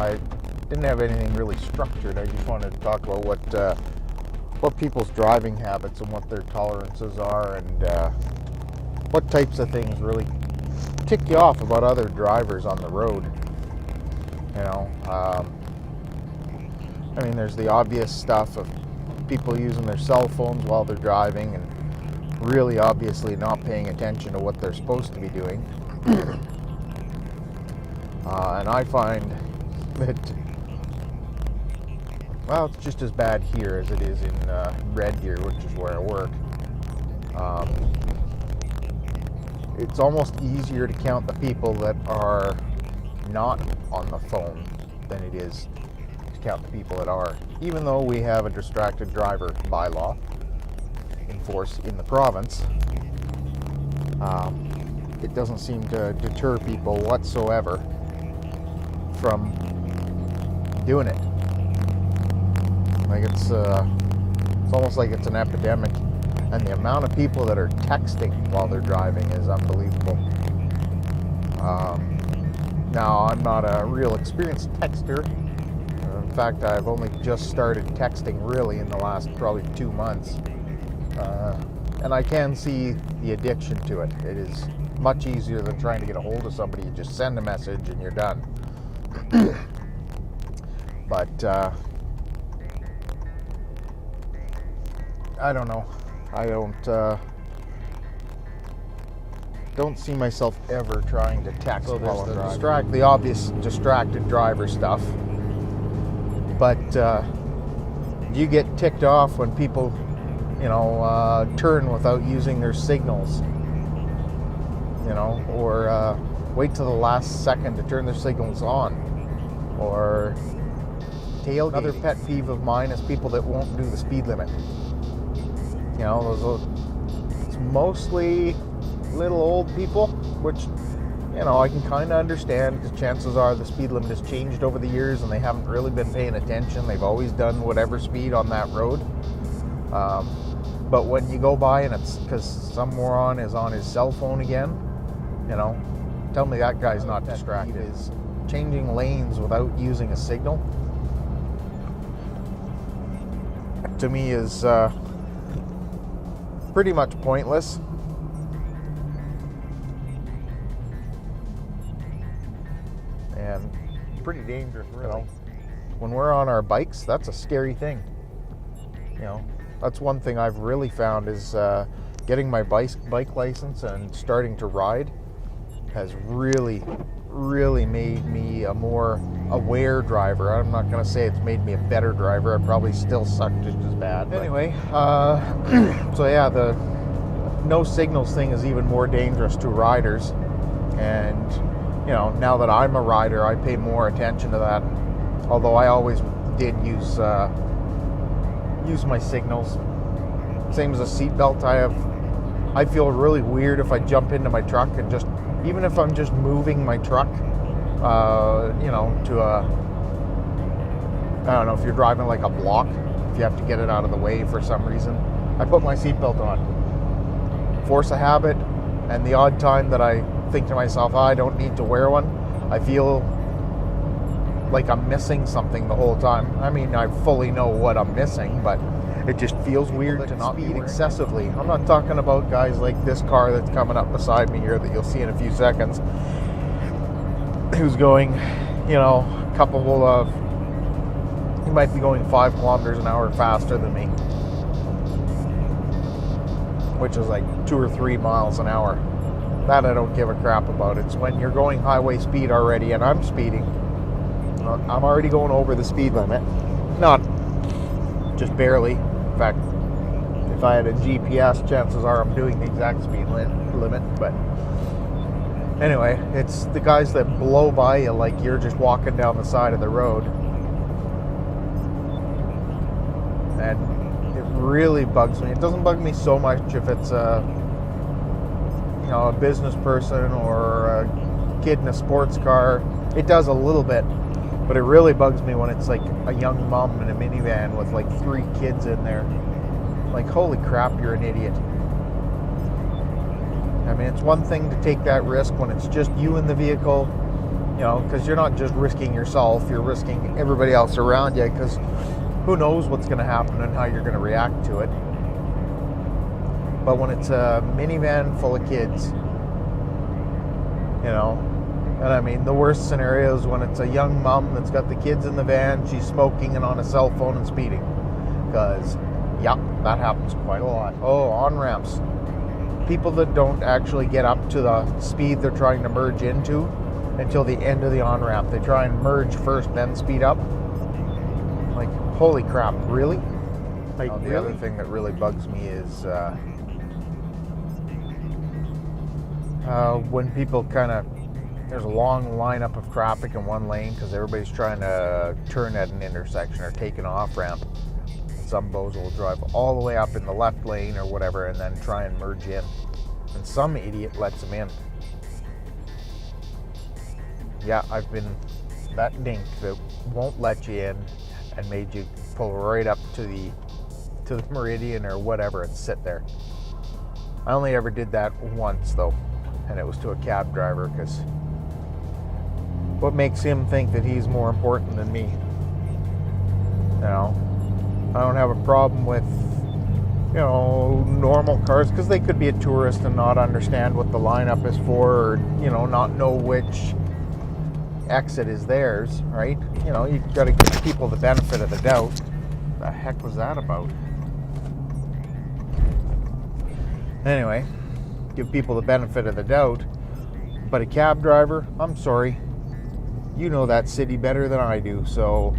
I didn't have anything really structured. I just wanted to talk about what people's driving habits and what their tolerances are, and what types of things really tick you off about other drivers on the road. You know, I mean, there's the obvious stuff of people using their cell phones while they're driving and really obviously not paying attention to what they're supposed to be doing. And I find that, well, it's just as bad here as it is in Red Deer, which is where I work. It's almost easier to count the people that are not on the phone than it is to count the people that are, even though we have a distracted driver bylaw in force in the province. It doesn't seem to deter people whatsoever from doing it. Like it's almost like it's an epidemic, and the amount of people that are texting while they're driving is unbelievable. Now, I'm not a real experienced texter. In fact, I've only just started texting really in the last probably 2 months. And I can see the addiction to it. It is much easier than trying to get a hold of somebody. You just send a message and you're done. But I don't know. I don't see myself ever trying to text while I'm driving. The obvious distracted driver stuff. But you get ticked off when people, turn without using their signals, or wait till the last second to turn their signals on, or tailgate. Another pet peeve of mine is people that won't do the speed limit. It's mostly little old people, which, I can kind of understand, because chances are the speed limit has changed over the years and they haven't really been paying attention. They've always done whatever speed on that road. But when you go by and it's because some moron is on his cell phone again, tell me that guy's not distracted. Is changing lanes without using a signal, to me, is pretty much pointless. And pretty dangerous, really. When we're on our bikes, that's a scary thing. That's one thing I've really found is getting my bike license and starting to ride has really, really made me a more aware driver. I'm not going to say it's made me a better driver. I probably still suck just as bad. Anyway, so yeah, the no signals thing is even more dangerous to riders. And, now that I'm a rider, I pay more attention to that. Although I always did use my signals. Same as a seatbelt. I feel really weird if I jump into my truck and even if I'm just moving my truck, to I don't know, if you're driving like a block, if you have to get it out of the way for some reason, I put my seatbelt on. Force a habit, and the odd time that I think to myself, I don't need to wear one, I feel like I'm missing something the whole time. I mean, I fully know what I'm missing, but it just feels weird to not speed excessively. I'm not talking about guys like this car that's coming up beside me here that you'll see in a few seconds, who's going, a couple of, he might be going 5 kilometers an hour faster than me, which is like 2 or 3 miles an hour. That I don't give a crap about. It's when you're going highway speed already and I'm speeding. I'm already going over the speed limit. Not just barely. In fact, if I had a GPS, chances are I'm doing the exact speed limit. But anyway, it's the guys that blow by you like you're just walking down the side of the road. And it really bugs me. It doesn't bug me so much if it's a business person or a kid in a sports car. It does a little bit. But it really bugs me when it's like a young mom in a minivan with like 3 kids in there. Like, holy crap, you're an idiot. I mean, it's one thing to take that risk when it's just you in the vehicle, because you're not just risking yourself, you're risking everybody else around you, because who knows what's going to happen and how you're going to react to it. But when it's a minivan full of kids, and I mean, the worst scenario is when it's a young mom that's got the kids in the van, she's smoking and on a cell phone and speeding. Because, yeah, that happens quite a lot. Oh, on-ramps. People that don't actually get up to the speed they're trying to merge into until the end of the on-ramp. They try and merge first, then speed up. Like, holy crap, really? Like, the other thing that really bugs me is when people there's a long lineup of traffic in one lane because everybody's trying to turn at an intersection or take an off-ramp. Some bozo will drive all the way up in the left lane or whatever and then try and merge in. And some idiot lets them in. Yeah, I've been that dink that won't let you in and made you pull right up to the meridian or whatever and sit there. I only ever did that once though, and it was to a cab driver, because what makes him think that he's more important than me? I don't have a problem with normal cars, because they could be a tourist and not understand what the lineup is for, or not know which exit is theirs, right? You've got to give people the benefit of the doubt. What the heck was that about? Anyway, give people the benefit of the doubt. But a cab driver, I'm sorry, you know that city better than I do, so